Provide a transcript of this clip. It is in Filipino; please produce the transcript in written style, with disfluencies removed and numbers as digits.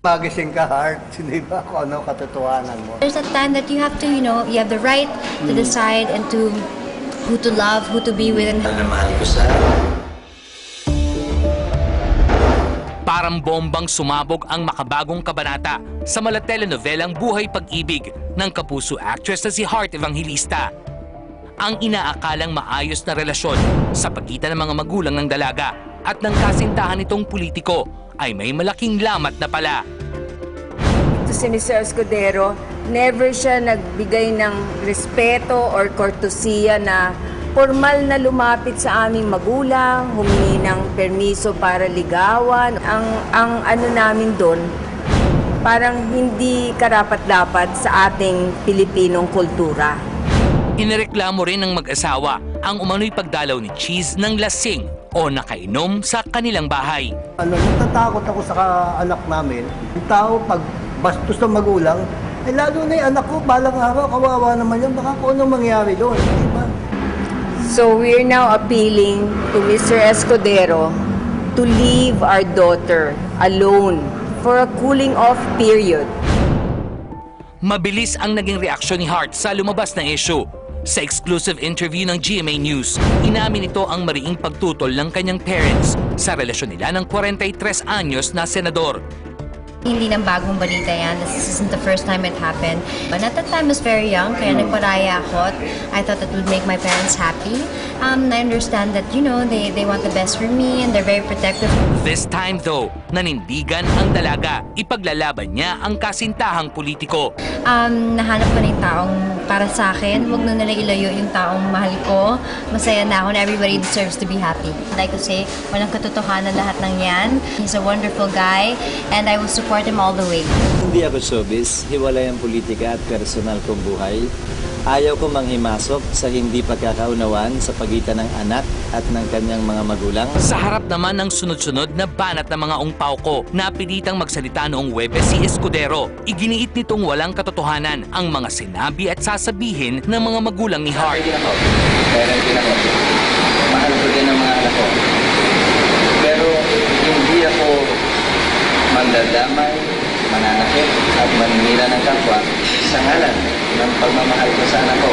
Magising ka, Heart. Hindi ba kung ano katotohanan mo? There's a time that you have to, you have the right to decide and to who to love, who to be with. Mahal ko sa... Parang bombang sumabog ang makabagong kabanata sa malatelenovelang Buhay Pag-ibig ng kapuso actress na si Heart Evangelista. Ang inaakalang maayos na relasyon sa pagitan ng mga magulang ng dalaga at ng kasintahan nitong politiko ay may malaking lamat na pala. Ito si Mr. Escudero, never siya nagbigay ng respeto or kortesiya na formal na lumapit sa aming magulang, humingi ng permiso para ligawan. Ang ano namin doon, parang hindi karapat-dapat sa ating Pilipinong kultura. Inireklamo rin ng mag-asawa ang umano'y pagdalaw ni Cheese ng lasing o nakainom sa kanilang bahay. Natatakot ako sa anak namin. Yung tao, pag bastos ng magulang, ay lalo na yung anak ko, balang araw, kawawa naman yan, baka kung anong mangyari doon. Diba? So we're now appealing to Mr. Escudero to leave our daughter alone for a cooling off period. Mabilis ang naging reaksyon ni Heart sa lumabas na issue. Sa exclusive interview ng GMA News, inamin ito ang mariing pagtutol ng kanyang parents sa relasyon nila ng 43 anyos na senador. Hindi nang bagong balita yan. This isn't the first time it happened. But at that time, I was very young, kaya nagparaya ako. I thought it would make my parents happy. I understand that, they want the best for me and they're very protective. This time though, nanindigan ang dalaga. Ipaglalaban niya ang kasintahang politiko. Nahanap ko na yung taong para sa akin. Huwag na nila ilayo yung taong mahal ko. Masaya na ako and everybody deserves to be happy. Like to say, walang katotohanan lahat ng yan. He's a wonderful guy and I will support him all the way. Hindi ako showbiz, hiwalay ang politika at personal kong buhay. Ayaw ko manghimasok sa hindi pagkakaunawan sa pagitan ng anak at ng kanyang mga magulang. Sa harap naman ng sunod-sunod na banat ng mga ungpaw ko, napilitang magsalita noong Huwebes si Escudero. Iginiit nitong walang katotohanan ang mga sinabi at sasabihin ng mga magulang ni Heart. Parang din ako. Mahal ko din ang mga anak ko. Pero hindi ako mandadamay, mananakit at maninira ng kapwa sa ngalan ng pagmamahal ko sa anak ko.